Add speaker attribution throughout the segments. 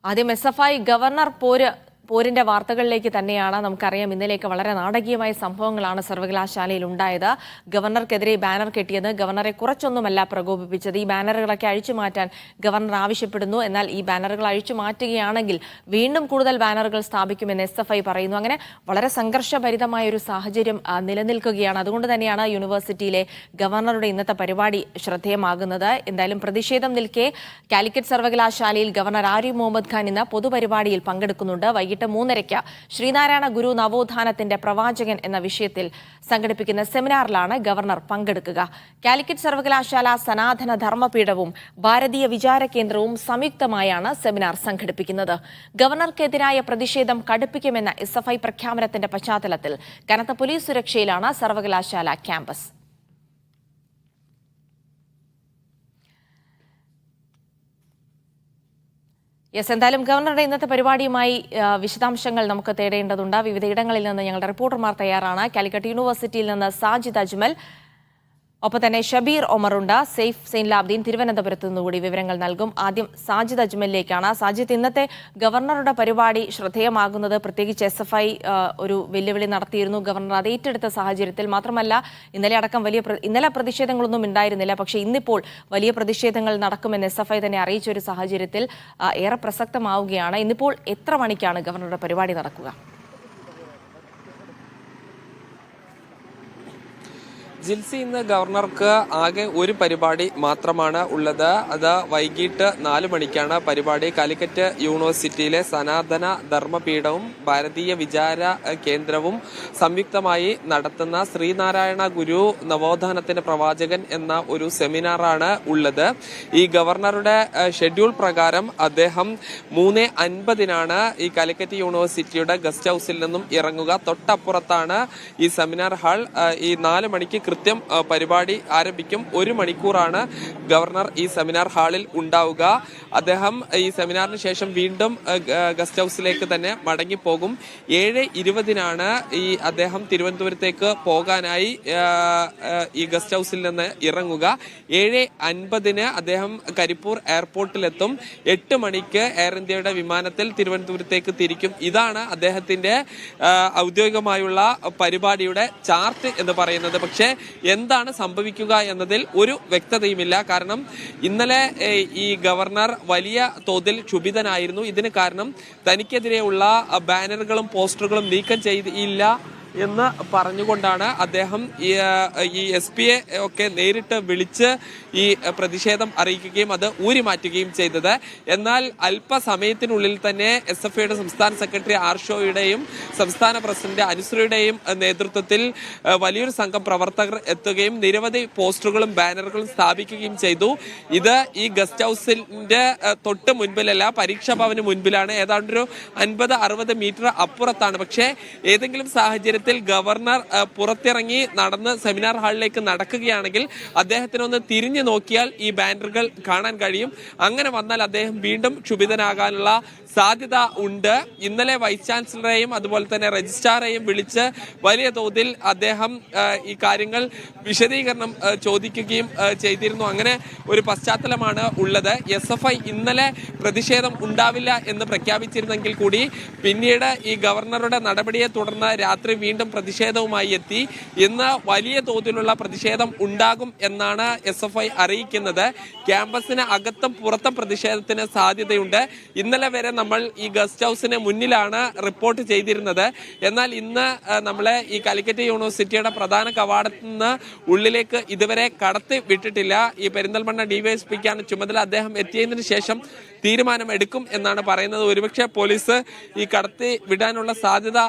Speaker 1: ആദ്യം SFI governor പോരിന്റെ വാർത്തകളിലേക്ക് തന്നെയാണ്. നമുക്കറിയാം ഇന്നലെയൊക്കെ വളരെ നാടകീയമായ സംഭവങ്ങളാണ് സർവകലാശാലയിൽ ഉണ്ടായത്. ഗവർണർക്കെതിരെ ബാനർ കെട്ടിയത് ഗവർണറെ കുറച്ചൊന്നുമല്ല പ്രകോപിപ്പിച്ചത്. ഈ ബാനറുകളൊക്കെ അഴിച്ചു മാറ്റാൻ ഗവർണർ ആവശ്യപ്പെടുന്നു. എന്നാൽ ഈ ബാനറുകൾ അഴിച്ചു മാറ്റുകയാണെങ്കിൽ വീണ്ടും കൂടുതൽ ബാനറുകൾ സ്ഥാപിക്കുമെന്ന് SFI പറയുന്നു. അങ്ങനെ വളരെ സംഘർഷഭരിതമായ ഒരു സാഹചര്യം നിലനിൽക്കുകയാണ്. അതുകൊണ്ട് തന്നെയാണ് യൂണിവേഴ്സിറ്റിയിലെ ഗവർണറുടെ ഇന്നത്തെ പരിപാടി ശ്രദ്ധേയമാകുന്നത്. എന്തായാലും പ്രതിഷേധം നിൽക്കെ കാലിക്കറ്റ് സർവകലാശാലയിൽ ഗവർണർ ആരിഫ് മുഹമ്മദ് ഖാൻ ഇന്ന് പൊതുപരിപാടിയിൽ പങ്കെടുക്കുന്നുണ്ട്. വൈകിട്ട് 3:30 ശ്രീനാരായണ ഗുരു നവോത്ഥാനത്തിന്റെ പ്രവാചകൻ എന്ന വിഷയത്തിൽ സംഘടിപ്പിക്കുന്ന സെമിനാറിലാണ് ഗവർണർ പങ്കെടുക്കുക. കാലിക്കറ്റ് സർവകലാശാല സനാതന ധർമ്മപീഠവും ഭാരതീയ വിചാര കേന്ദ്രവും സംയുക്തമായാണ് സെമിനാർ സംഘടിപ്പിക്കുന്നത്. ഗവർണർക്കെതിരായ പ്രതിഷേധം കടുപ്പിക്കുമെന്ന SFI പ്രഖ്യാപനത്തിന്റെ പശ്ചാത്തലത്തിൽ കനത്ത പോലീസ് സുരക്ഷയിലാണ് സർവകലാശാല ക്യാമ്പസ്. എന്തായാലും ഗവർണറുടെ ഇന്നത്തെ പരിപാടിയുമായി വിശദാംശങ്ങൾ നമുക്ക് തേടേണ്ടതുണ്ട്. വിവിധ ഇടങ്ങളിൽ നിന്ന് ഞങ്ങളുടെ റിപ്പോർട്ടർമാർ തയ്യാറാണ്. കാലിക്കറ്റ് യൂണിവേഴ്സിറ്റിയിൽ നിന്ന് സാജിദ് അജ്മൽ, ഒപ്പം തന്നെ ഷബീർ ഒമറുണ്ട്. സെയ്ഫ് സൈൻലാബ്ദീൻ തിരുവനന്തപുരത്ത് നിന്നുകൂടി വിവരങ്ങൾ നൽകും. ആദ്യം സാജിദ് അജ്മലിലേക്കാണ്. സാജിദ്, ഇന്നത്തെ ഗവർണറുടെ പരിപാടി ശ്രദ്ധേയമാകുന്നത് പ്രത്യേകിച്ച് SFI ഒരു വെല്ലുവിളി നടത്തിയിരുന്നു. ഗവർണർ അത് ഏറ്റെടുത്ത സാഹചര്യത്തിൽ മാത്രമല്ല ഇന്നലെ അടക്കം ഇന്നലെ പ്രതിഷേധങ്ങളൊന്നും ഉണ്ടായിരുന്നില്ല. പക്ഷേ ഇന്നിപ്പോൾ വലിയ പ്രതിഷേധങ്ങൾ നടക്കുമെന്ന് SFI തന്നെ അറിയിച്ച ഒരു സാഹചര്യത്തിൽ ഏറെ പ്രസക്തമാവുകയാണ്. ഇന്നിപ്പോൾ എത്ര മണിക്കാണ് ഗവർണറുടെ പരിപാടി നടക്കുക?
Speaker 2: ജിൽസി, ഇന്ന് ഗവർണർക്ക് ആകെ ഒരു പരിപാടി മാത്രമാണ് ഉള്ളത്. അത് വൈകിട്ട് 4 മണിക്കാണ് പരിപാടി. കാലിക്കറ്റ് യൂണിവേഴ്സിറ്റിയിലെ സനാതന ധർമ്മപീഠവും ഭാരതീയ വിചാര കേന്ദ്രവും സംയുക്തമായി നടത്തുന്ന ശ്രീനാരായണ ഗുരു നവോത്ഥാനത്തിന്റെ പ്രവാചകൻ എന്ന ഒരു സെമിനാറാണ് ഉള്ളത്. ഈ ഗവർണറുടെ ഷെഡ്യൂൾ പ്രകാരം അദ്ദേഹം 3:50 ഈ കാലിക്കറ്റ് യൂണിവേഴ്സിറ്റിയുടെ ഗസ്റ്റ് ഹൗസിൽ നിന്നും ഇറങ്ങുക. തൊട്ടപ്പുറത്താണ് ഈ സെമിനാർ ഹാൾ. ഈ 4 മണിക്ക് കൃത്യം പരിപാടി ആരംഭിക്കും. 1 മണിക്കൂറാണ് ഗവർണർ ഈ സെമിനാർ ഹാളിൽ ഉണ്ടാവുക. അദ്ദേഹം ഈ സെമിനാറിന് ശേഷം വീണ്ടും ഗസ്റ്റ് ഹൗസിലേക്ക് തന്നെ മടങ്ങിപ്പോകും. 7:20 ഈ അദ്ദേഹം തിരുവനന്തപുരത്തേക്ക് പോകാനായി ഈ ഗസ്റ്റ് ഹൗസിൽ നിന്ന് ഇറങ്ങുക. 7:50 അദ്ദേഹം കരിപ്പൂർ എയർപോർട്ടിലെത്തും. 8 മണിക്ക് എയർ ഇന്ത്യയുടെ വിമാനത്തിൽ തിരുവനന്തപുരത്തേക്ക് തിരിക്കും. ഇതാണ് അദ്ദേഹത്തിന്റെ ഔദ്യോഗികമായുള്ള പരിപാടിയുടെ ചാർട്ട് എന്ന് പറയുന്നത്. പക്ഷേ എന്താണ് സംഭവിക്കുക എന്നതിൽ ഒരു വ്യക്തതയുമില്ല. കാരണം ഇന്നലെ ഈ ഗവർണർ വലിയ തോതിൽ ക്ഷുഭിതനായിരുന്നു. ഇതിന് കാരണം തനിക്കെതിരെയുള്ള ബാനറുകളും പോസ്റ്ററുകളും നീക്കം ചെയ്തില്ല എന്ന് പറഞ്ഞുകൊണ്ടാണ് അദ്ദേഹം ഈ SP-യെ ഒക്കെ നേരിട്ട് വിളിച്ച് ഈ പ്രതിഷേധം അറിയിക്കുകയും അത് ഊരിമാറ്റുകയും ചെയ്തത്. എന്നാൽ അല്പസമയത്തിനുള്ളിൽ തന്നെ SFIയുടെ സംസ്ഥാന സെക്രട്ടറി ആർഷോയുടെയും സംസ്ഥാന പ്രസിഡന്റ് അനുശ്രീയുടെയും നേതൃത്വത്തിൽ വലിയൊരു സംഘം പ്രവർത്തകർ എത്തുകയും നിരവധി പോസ്റ്ററുകളും ബാനറുകളും സ്ഥാപിക്കുകയും ചെയ്തു. ഇത് ഈ ഗസ്റ്റ് ഹൗസിന്റെ തൊട്ട് മുൻപിലല്ല, പരീക്ഷാ ഭവന് മുൻപിലാണ്. ഏതാണ്ടൊരു 50-60 മീറ്റർ അപ്പുറത്താണ്. പക്ഷേ ഏതെങ്കിലും സാഹചര്യത്തിൽ ഗവർണർ പുറത്തിറങ്ങി നടന്ന് സെമിനാർ ഹാളിലേക്ക് നടക്കുകയാണെങ്കിൽ അദ്ദേഹത്തിനൊന്ന് തിരിഞ്ഞു നോക്കിയാൽ ഈ ബാനറുകൾ കാണാൻ കഴിയും. അങ്ങനെ വന്നാൽ അദ്ദേഹം വീണ്ടും ക്ഷുഭിതനാകാനുള്ള സാധ്യത ഉണ്ട്. ഇന്നലെ വൈസ് ചാൻസലറെയും അതുപോലെ തന്നെ രജിസ്ട്രാറെയും വിളിച്ച് വലിയ തോതിൽ അദ്ദേഹം ഈ കാര്യങ്ങൾ വിശദീകരണം ചോദിക്കുകയും ചെയ്തിരുന്നു. അങ്ങനെ ഒരു പശ്ചാത്തലമാണ് ഉള്ളത്. SFI ഇന്നലെ പ്രതിഷേധം ഉണ്ടാവില്ല എന്ന് പ്രഖ്യാപിച്ചിരുന്നെങ്കിൽ കൂടി പിന്നീട് ഈ ഗവർണറുടെ നടപടിയെ തുടർന്ന് രാത്രി വീണ്ടും പ്രതിഷേധവുമായി എത്തി. ഇന്ന് വലിയ തോതിലുള്ള പ്രതിഷേധം ഉണ്ടാകും എന്നാണ് SFI അറിയിക്കുന്നത്. ക്യാമ്പസിന് അകത്തും പുറത്തും പ്രതിഷേധത്തിന് സാധ്യതയുണ്ട്. ഇന്നലെ വരെ നമ്മൾ ഈ ഗസ്റ്റ് ഹൗസിന് മുന്നിലാണ് റിപ്പോർട്ട് ചെയ്തിരുന്നത്. എന്നാൽ ഇന്ന് നമ്മളെ ഈ കാലിക്കറ്റ് യൂണിവേഴ്സിറ്റിയുടെ പ്രധാന കവാടത്തിൽ നിന്ന് ഉള്ളിലേക്ക് ഇതുവരെ കടത്തി വിട്ടിട്ടില്ല. ഈ പെരിന്തൽമണ്ണ DYSPക്കാണ് ചുമതല. അദ്ദേഹം എത്തിയതിനു ശേഷം തീരുമാനം എടുക്കും എന്നാണ് പറയുന്നത്. ഒരുപക്ഷെ പോലീസ് ഈ കടത്തി വിടാനുള്ള സാധ്യത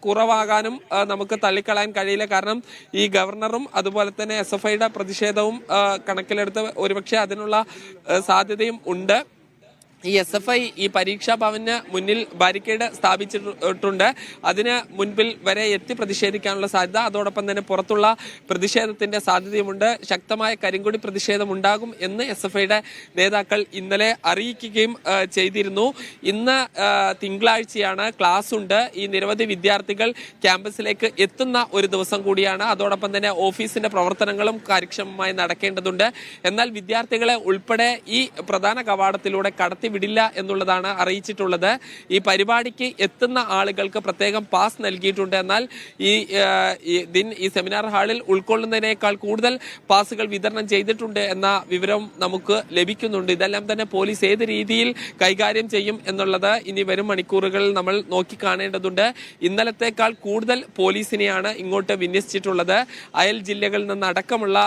Speaker 2: കുറവാകാനും നമുക്ക് തള്ളിക്കളയാൻ കഴിയില്ല. കാരണം ഈ ഗവർണറും അതുപോലെ തന്നെ SFIയുടെ പ്രതിഷേധവും കണക്കിലെടുത്ത് ഒരുപക്ഷെ അതിനുള്ള സാധ്യതയും ഉണ്ട്. ഈ SFI ഈ പരീക്ഷാ ഭവന് മുന്നിൽ ബാരിക്കേഡ് സ്ഥാപിച്ചിട്ടുണ്ട്. അതിന് മുൻപിൽ വരെ എത്തി പ്രതിഷേധിക്കാനുള്ള സാധ്യത, അതോടൊപ്പം തന്നെ പുറത്തുള്ള പ്രതിഷേധത്തിന്റെ സാധ്യതയുമുണ്ട്. ശക്തമായ കരിങ്കൊടി പ്രതിഷേധം ഉണ്ടാകും എന്ന് SFIയുടെ നേതാക്കൾ ഇന്നലെ അറിയിക്കുകയും ചെയ്തിരുന്നു. ഇന്ന് തിങ്കളാഴ്ചയാണ്, ക്ലാസ് ഉണ്ട്. ഈ നിരവധി വിദ്യാർത്ഥികൾ ക്യാമ്പസിലേക്ക് എത്തുന്ന ഒരു ദിവസം കൂടിയാണ്. അതോടൊപ്പം തന്നെ ഓഫീസിന്റെ പ്രവർത്തനങ്ങളും കാര്യക്ഷമമായി നടക്കേണ്ടതുണ്ട്. എന്നാൽ വിദ്യാർത്ഥികളെ ഉൾപ്പെടെ ഈ പ്രധാന കവാടത്തിലൂടെ കടത്തി വിടില്ല എന്നുള്ളതാണ് അറിയിച്ചിട്ടുള്ളത്. ഈ പരിപാടിക്ക് എത്തുന്ന ആളുകൾക്ക് പ്രത്യേകം പാസ് നൽകിയിട്ടുണ്ട്. എന്നാൽ ഈ സെമിനാർ ഹാളിൽ ഉൾക്കൊള്ളുന്നതിനേക്കാൾ കൂടുതൽ പാസുകൾ വിതരണം ചെയ്തിട്ടുണ്ട് എന്ന വിവരം നമുക്ക് ലഭിക്കുന്നുണ്ട്. ഇതെല്ലാം തന്നെ പോലീസ് ഏത് രീതിയിൽ കൈകാര്യം ചെയ്യും എന്നുള്ളത് ഇനി വരും മണിക്കൂറുകളിൽ നമ്മൾ നോക്കിക്കാണേണ്ടതുണ്ട്. ഇന്നലത്തേക്കാൾ കൂടുതൽ പോലീസിനെയാണ് ഇങ്ങോട്ട് വിന്യസിച്ചിട്ടുള്ളത്. അയൽ ജില്ലകളിൽ നിന്നടക്കമുള്ള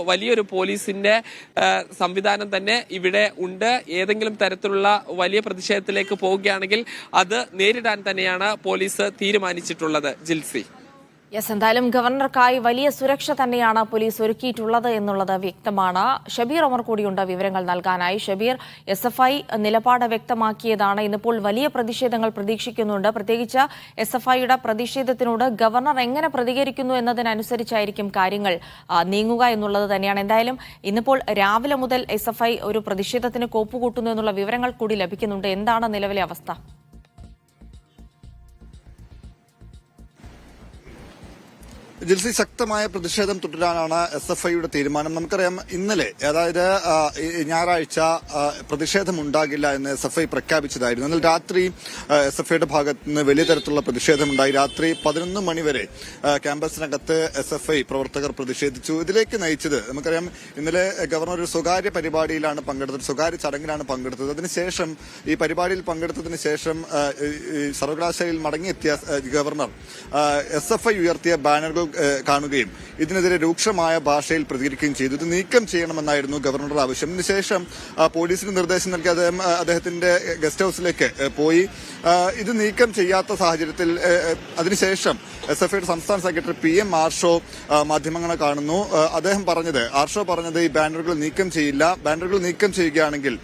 Speaker 2: വലിയൊരു പോലീസിന്റെ സംവിധാനം തന്നെ ഇവിടെ ഉണ്ട്. ഏതെങ്കിലും തരത്തിലുള്ള വലിയ പ്രതിഷേധത്തിലേക്ക് പോവുകയാണെങ്കിൽ അത് നേരിടാൻ തന്നെയാണ് പോലീസ് തീരുമാനിച്ചിട്ടുള്ളത്. ജിൽസി,
Speaker 1: യെസ്, എന്തായാലും ഗവർണർക്കായി വലിയ സുരക്ഷ തന്നെയാണ് പോലീസ് ഒരുക്കിയിട്ടുള്ളത് എന്നുള്ളത് വ്യക്തമാണ്. ഷബീർ ഒമർ കൂടിയുണ്ട് വിവരങ്ങൾ നൽകാനായി. ഷബീർ, SFI നിലപാട് വ്യക്തമാക്കിയതാണ്. ഇന്നിപ്പോൾ വലിയ പ്രതിഷേധങ്ങൾ പ്രതീക്ഷിക്കുന്നുണ്ട്. പ്രത്യേകിച്ച് SFIയുടെ പ്രതിഷേധത്തിനോട് ഗവർണർ എങ്ങനെ പ്രതികരിക്കുന്നു എന്നതിനനുസരിച്ചായിരിക്കും കാര്യങ്ങൾ നീങ്ങുക എന്നുള്ളത് തന്നെയാണ്. എന്തായാലും ഇന്നിപ്പോൾ രാവിലെ മുതൽ SFI ഒരു പ്രതിഷേധത്തിന് കോപ്പുകൂട്ടുന്നു എന്നുള്ള വിവരങ്ങൾ കൂടി ലഭിക്കുന്നുണ്ട്. എന്താണ് നിലവിലെ അവസ്ഥ?
Speaker 3: ജിൽസി, ശക്തമായ പ്രതിഷേധം തുടരാനാണ് SFIയുടെ തീരുമാനം. നമുക്കറിയാം, ഇന്നലെ അതായത് ഞായറാഴ്ച പ്രതിഷേധം ഉണ്ടാകില്ല എന്ന് SFI പ്രഖ്യാപിച്ചതായിരുന്നു. എന്നാൽ രാത്രി SFIയുടെ ഭാഗത്ത് നിന്ന് വലിയ തരത്തിലുള്ള പ്രതിഷേധമുണ്ടായി. രാത്രി 11 മണിവരെ ക്യാമ്പസിനകത്ത് SFI പ്രവർത്തകർ പ്രതിഷേധിച്ചു. ഇതിലേക്ക് നയിച്ചത് നമുക്കറിയാം, ഇന്നലെ ഗവർണർ ഒരു സ്വകാര്യ പരിപാടിയിലാണ് പങ്കെടുത്തത്, സ്വകാര്യ ചടങ്ങിലാണ് പങ്കെടുത്തത്. അതിനുശേഷം ഈ പരിപാടിയിൽ പങ്കെടുത്തതിന് ശേഷം സർവകലാശാലയിൽ മടങ്ങിയെത്തിയ ഗവർണർ SFI ഉയർത്തിയ ബാനറുകൾ കാണുകയും ഇതിനെതിരെ രൂക്ഷമായ ഭാഷയിൽ പ്രതികരിക്കുകയും ചെയ്തു. ഇത് നീക്കം ചെയ്യണമെന്നായിരുന്നു ഗവർണറുടെ ആവശ്യം. ഇതിനുശേഷം പോലീസിന് നിർദ്ദേശം നൽകി അദ്ദേഹത്തിന്റെ ഗസ്റ്റ് ഹൌസിലേക്ക് പോയി. ഇത് നീക്കം ചെയ്യാത്ത സാഹചര്യത്തിൽ അതിനുശേഷം SFIയുടെ സംസ്ഥാന സെക്രട്ടറി PM ആർഷോ മാധ്യമങ്ങളെ കാണുന്നു. ആർഷോ പറഞ്ഞത് ഈ ബാനറുകൾ നീക്കം ചെയ്യില്ല, ബാനറുകൾ നീക്കം ചെയ്യുകയാണെങ്കിൽ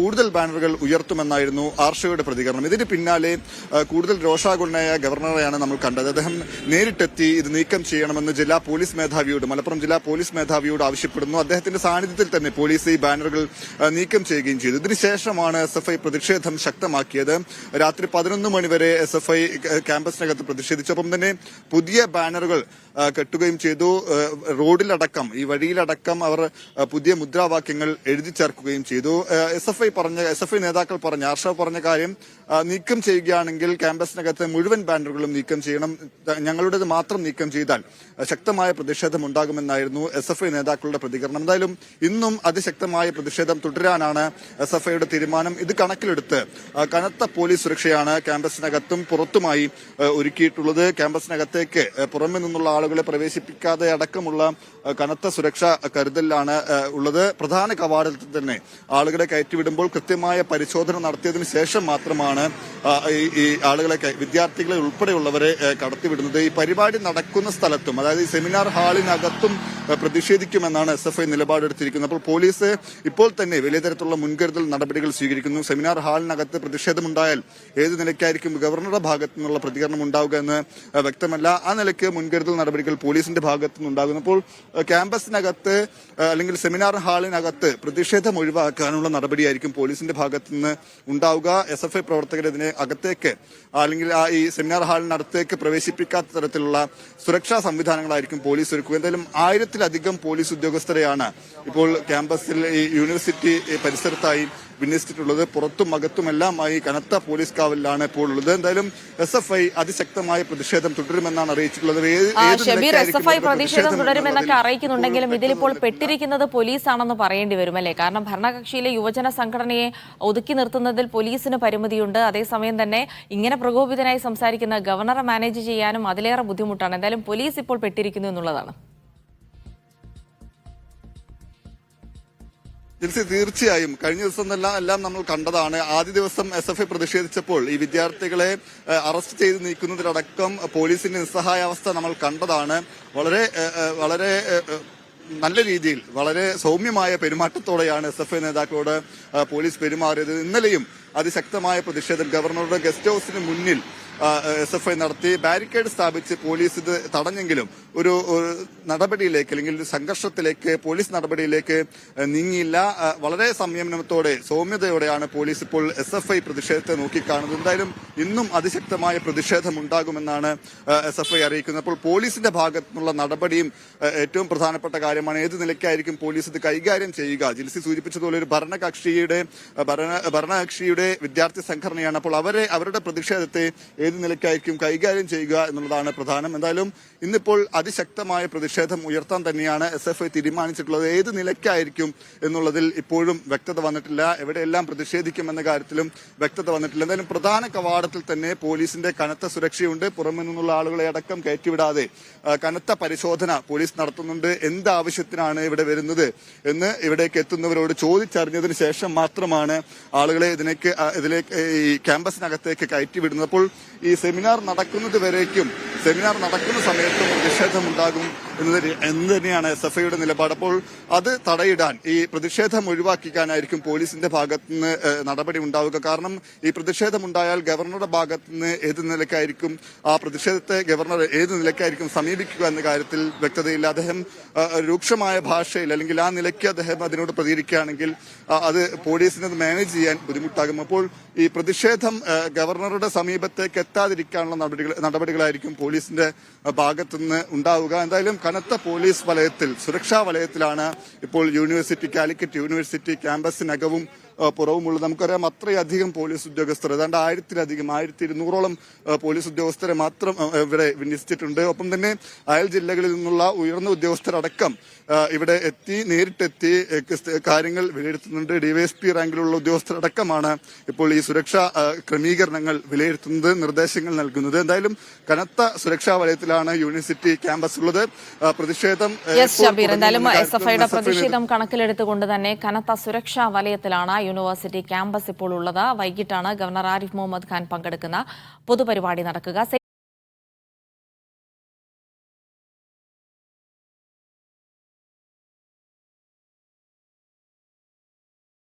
Speaker 3: കൂടുതൽ ബാനറുകൾ ഉയർത്തുമെന്നായിരുന്നു ആർഷോയുടെ പ്രതികരണം. ഇതിന് പിന്നാലെ കൂടുതൽ രോഷാകുലനായ ഗവർണറെയാണ് നമ്മൾ കണ്ടത്. അദ്ദേഹം നേരിട്ടെത്തി ഇത് നീക്കം ചെയ്യണമെന്ന് മലപ്പുറം ജില്ലാ പോലീസ് മേധാവിയോട് ആവശ്യപ്പെടുന്നു. അദ്ദേഹത്തിന്റെ സാന്നിധ്യത്തിൽ തന്നെ പോലീസ് ഈ ബാനറുകൾ നീക്കം ചെയ്യുകയും ചെയ്തു. ഇതിനുശേഷമാണ് SFI പ്രതിഷേധം ശക്തമാക്കിയത്. രാത്രി 11 മണിവരെ SFI ക്യാമ്പസിനകത്ത് പ്രതിഷേധിച്ചൊപ്പം തന്നെ പുതിയ ബാനറുകൾ കെട്ടുകയും ചെയ്തു. റോഡിലടക്കം, ഈ വഴിയിലടക്കം അവർ പുതിയ മുദ്രാവാക്യങ്ങൾ എഴുതി ചേർക്കുകയും ചെയ്തു. SFI നേതാക്കൾ ആർഷോ പറഞ്ഞ കാര്യം, നീക്കം ചെയ്യുകയാണെങ്കിൽ ക്യാമ്പസിനകത്ത് മുഴുവൻ ബാനറുകളും നീക്കം ചെയ്യണം, ഞങ്ങളുടേത് മാത്രം നീക്കം ചെയ്താൽ ശക്തമായ പ്രതിഷേധം ഉണ്ടാകുമെന്നായിരുന്നു SFI നേതാക്കളുടെ പ്രതികരണം. എന്തായാലും ഇന്നും അതിശക്തമായ പ്രതിഷേധം തുടരാനാണ് SFIയുടെ തീരുമാനം. ഇത് കണക്കിലെടുത്ത് കനത്ത പോലീസ് സുരക്ഷയാണ് ക്യാമ്പസിനകത്തും പുറത്തുമായി ഒരുക്കിയിട്ടുള്ളത്. ക്യാമ്പസിനകത്തേക്ക് പുറമെ നിന്നുള്ള ആളുകളെ പ്രവേശിപ്പിക്കാതെ അടക്കമുള്ള കനത്ത സുരക്ഷാ കരുതലാണ് ഉള്ളത്. പ്രധാന കവാടത്തിൽ തന്നെ ആളുകളെ കയറ്റിവിടുമ്പോൾ കൃത്യമായ പരിശോധന നടത്തിയതിനു ശേഷം മാത്രമാണ് ഈ ആളുകളെ, വിദ്യാർത്ഥികളെ ഉൾപ്പെടെയുള്ളവരെ കടത്തിവിടുന്നത്. ഈ പരിപാടി നടക്കുന്ന സ്ഥലത്തും, അതായത് ഈ സെമിനാർ ഹാളിനകത്തും പ്രതിഷേധിക്കുമെന്നാണ് SFI നിലപാടെടുത്തിരിക്കുന്നത്. അപ്പോൾ പോലീസ് ഇപ്പോൾ തന്നെ വലിയ തരത്തിലുള്ള മുൻകരുതൽ നടപടികൾ സ്വീകരിക്കുന്നു. സെമിനാർ ഹാളിനകത്ത് പ്രതിഷേധമുണ്ടായാൽ ഏത് നിലയ്ക്കായിരിക്കും ഗവർണറുടെ ഭാഗത്തു നിന്നുള്ള പ്രതികരണം ഉണ്ടാവുക എന്ന് വ്യക്തമല്ല. ആ നിലയ്ക്ക് മുൻകരുതൽ നടപടികൾ പോലീസിന്റെ ഭാഗത്തു നിന്നുണ്ടാകുന്നു. അപ്പോൾ ക്യാമ്പസിനകത്ത് അല്ലെങ്കിൽ സെമിനാർ ഹാളിനകത്ത് പ്രതിഷേധം ഒഴിവാക്കാനുള്ള നടപടിയായിരിക്കും പോലീസിന്റെ ഭാഗത്തു നിന്ന് ഉണ്ടാവുക. SFI പ്രവർത്തകരെ ഇതിനെ അകത്തേക്ക് അല്ലെങ്കിൽ ഈ സെമിനാർ ഹാളിനടുത്തേക്ക് പ്രവേശിപ്പിക്കാത്ത തരത്തിലുള്ള സുരക്ഷാ സംവിധാനങ്ങളായിരിക്കും പോലീസ് ഒരുക്കുക. എന്തായാലും 1000-ലധികം പോലീസ് ഉദ്യോഗസ്ഥരെയാണ് ഇപ്പോൾ ക്യാമ്പസിൽ, ഈ യൂണിവേഴ്സിറ്റി പരിസരത്തായി വിന്യസിച്ചിട്ടുള്ളത്. പുറത്തും അകത്തുമെല്ലാമായി കനത്ത പോലീസ് കാവലിലാണ് ഇപ്പോൾ ഉള്ളത്. എന്തായാലും SFI അതിശക്തമായ പ്രതിഷേധം തുടരുമെന്നാണ് അറിയിച്ചിട്ടുള്ളത്.
Speaker 1: ഷബീർ, SFI പ്രതിഷേധം തുടരുമെന്നൊക്കെ അറിയിക്കുന്നുണ്ടെങ്കിലും ഇതിലിപ്പോൾ പെട്ടിരിക്കുന്നത് പോലീസാണെന്ന് പറയേണ്ടി വരും അല്ലേ? കാരണം ഭരണകക്ഷിയിലെ യുവജന സംഘടനയെ ഒതുക്കി നിർത്തുന്നതിൽ പോലീസിന് പരിമിതിയുണ്ട്. അതേസമയം തന്നെ ഇങ്ങനെ പ്രകോപിതനായി സംസാരിക്കുന്ന ഗവർണറെ മാനേജ് ചെയ്യാനും അതിലേറെ ബുദ്ധിമുട്ടാണ്. എന്തായാലും പോലീസ് ഇപ്പോൾ പെട്ടിരിക്കുന്നു എന്നുള്ളതാണ്.
Speaker 3: തീർച്ചയായും കഴിഞ്ഞ ദിവസം എല്ലാം നമ്മൾ കണ്ടതാണ്. ആദ്യ ദിവസം SFI പ്രതിഷേധിച്ചപ്പോൾ ഈ വിദ്യാർത്ഥികളെ അറസ്റ്റ് ചെയ്ത് നീക്കുന്നതിലടക്കം പോലീസിന്റെ നിസ്സഹായാവസ്ഥ നമ്മൾ കണ്ടതാണ്. വളരെ നല്ല രീതിയിൽ, വളരെ സൗമ്യമായ പെരുമാറ്റത്തോടെയാണ് SFI നേതാക്കളോട് പോലീസ് പെരുമാറിയത്. ഇന്നലെയും അതിശക്തമായ പ്രതിഷേധം ഗവർണറുടെ ഗസ്റ്റ് ഹൌസിന് മുന്നിൽ SFI നടത്തി. ബാരിക്കേഡ് സ്ഥാപിച്ച് പോലീസ് ഇത് തടഞ്ഞെങ്കിലും ഒരു നടപടിയിലേക്ക് അല്ലെങ്കിൽ ഒരു സംഘർഷത്തിലേക്ക്, പോലീസ് നടപടിയിലേക്ക് നീങ്ങിയില്ല. വളരെ സംയമനത്തോടെ, സൗമ്യതയോടെയാണ് പോലീസ് ഇപ്പോൾ SFI പ്രതിഷേധത്തെ നോക്കിക്കാണുന്നത്. എന്തായാലും ഇന്നും അതിശക്തമായ പ്രതിഷേധമുണ്ടാകുമെന്നാണ് SFI അറിയിക്കുന്നത്. അപ്പോൾ പോലീസിന്റെ ഭാഗത്തു നിന്നുള്ള നടപടിയും ഏറ്റവും പ്രധാനപ്പെട്ട കാര്യമാണ്. ഏത് നിലയ്ക്കായിരിക്കും പോലീസ് ഇത് കൈകാര്യം ചെയ്യുക? ജിൽസി സൂചിപ്പിച്ചതുപോലെ ഒരു ഭരണകക്ഷിയുടെ വിദ്യാർത്ഥി സംഘടനയാണ്. അപ്പോൾ അവരുടെ പ്രതിഷേധത്തെ ഏത് നിലയ്ക്കായിരിക്കും കൈകാര്യം ചെയ്യുക എന്നുള്ളതാണ് പ്രധാനം. എന്തായാലും ഇന്നിപ്പോൾ അതിശക്തമായ പ്രതിഷേധം ഉയർത്താൻ തന്നെയാണ് SFI തീരുമാനിച്ചിട്ടുള്ളത്. ഏത് നിലയ്ക്കായിരിക്കും എന്നുള്ളതിൽ ഇപ്പോഴും വ്യക്തത വന്നിട്ടില്ല. എവിടെയെല്ലാം പ്രതിഷേധിക്കുമെന്ന കാര്യത്തിലും വ്യക്തത വന്നിട്ടില്ല. എന്തായാലും പ്രധാന കവാടത്തിൽ തന്നെ പോലീസിന്റെ കനത്ത സുരക്ഷയുണ്ട്. പുറമെ നിന്നുള്ള ആളുകളെ അടക്കം കയറ്റിവിടാതെ കനത്ത പരിശോധന പോലീസ് നടത്തുന്നുണ്ട്. എന്ത് ആവശ്യത്തിനാണ് ഇവിടെ വരുന്നത് എന്ന് ഇവിടേക്ക് എത്തുന്നവരോട് ചോദിച്ചറിഞ്ഞതിന് ശേഷം മാത്രമാണ് ആളുകളെ ഇതിലേക്ക് ഈ ക്യാമ്പസിനകത്തേക്ക് കയറ്റിവിടുന്നത്. അപ്പോൾ ഈ സെമിനാർ നടക്കുന്ന സമയത്തും പ്രതിഷേധമുണ്ടാകും എന്ന് തന്നെയാണ് SFIയുടെ നിലപാട്. അപ്പോൾ അത് തടയിടാൻ, ഈ പ്രതിഷേധം ഒഴിവാക്കിക്കാനായിരിക്കും പോലീസിന്റെ ഭാഗത്തുനിന്ന് നടപടി ഉണ്ടാവുക. കാരണം ഈ പ്രതിഷേധമുണ്ടായാൽ ഗവർണറുടെ ഭാഗത്തുനിന്ന് ഏത് നിലയ്ക്കായിരിക്കും ആ പ്രതിഷേധത്തെ ഗവർണർ ഏത് നിലയ്ക്കായിരിക്കും സമീപിക്കുക എന്ന കാര്യത്തിൽ വ്യക്തതയില്ല. അദ്ദേഹം രൂക്ഷമായ ഭാഷയിൽ അല്ലെങ്കിൽ ആ നിലയ്ക്ക് അദ്ദേഹം അതിനോട് പ്രതികരിക്കുകയാണെങ്കിൽ അത് പോലീസിന് അത് മാനേജ് ചെയ്യാൻ ബുദ്ധിമുട്ടാകും. അപ്പോൾ ഈ പ്രതിഷേധം ഗവർണറുടെ സമീപത്തേക്ക് എത്താതിരിക്കാനുള്ള നടപടികളായിരിക്കും പോലീസിന്റെ ഭാഗത്തുനിന്ന് ഉണ്ടാവുക. എന്തായാലും കനത്ത പോലീസ് വലയത്തിൽ, സുരക്ഷാ വലയത്തിലാണ് ഇപ്പോൾ കാലിക്കറ്റ് യൂണിവേഴ്സിറ്റി ക്യാമ്പസിനകവും പുറവുമുള്ളത്. നമുക്കറിയാം അത്രയധികം പോലീസ് ഉദ്യോഗസ്ഥർ, ഏതാണ്ട് 1200-ഓളം പോലീസ് ഉദ്യോഗസ്ഥരെ മാത്രം ഇവിടെ വിന്യസിച്ചിട്ടുണ്ട്. ഒപ്പം തന്നെ അയൽ ജില്ലകളിൽ നിന്നുള്ള ഉയർന്ന ഉദ്യോഗസ്ഥരടക്കം ഇവിടെ നേരിട്ടെത്തി കാര്യങ്ങൾ വിലയിരുത്തുന്നുണ്ട്. DYSP റാങ്കിലുള്ള ഉദ്യോഗസ്ഥരടക്കമാണ് ഇപ്പോൾ ഈ സുരക്ഷാ ക്രമീകരണങ്ങൾ വിലയിരുത്തുന്നത്, നിർദ്ദേശങ്ങൾ നൽകുന്നത്. എന്തായാലും കനത്ത സുരക്ഷാ വലയത്തിലാണ് യൂണിവേഴ്സിറ്റി ക്യാമ്പസ് ഉള്ളത്. പ്രതിഷേധം
Speaker 1: എന്തായാലും SFIയുടെ പ്രതിഷേധം കണക്കിലെടുത്തുകൊണ്ട് തന്നെ കനത്ത സുരക്ഷാ വലയത്തിലാണ് യൂണിവേഴ്സിറ്റി ക്യാമ്പസ് ഇപ്പോൾ ഉള്ളത്. വൈകിട്ടാണ് ഗവർണർ ആരിഫ് മുഹമ്മദ് ഖാൻ പങ്കെടുക്കുന്ന പൊതുപരിപാടി നടക്കുക.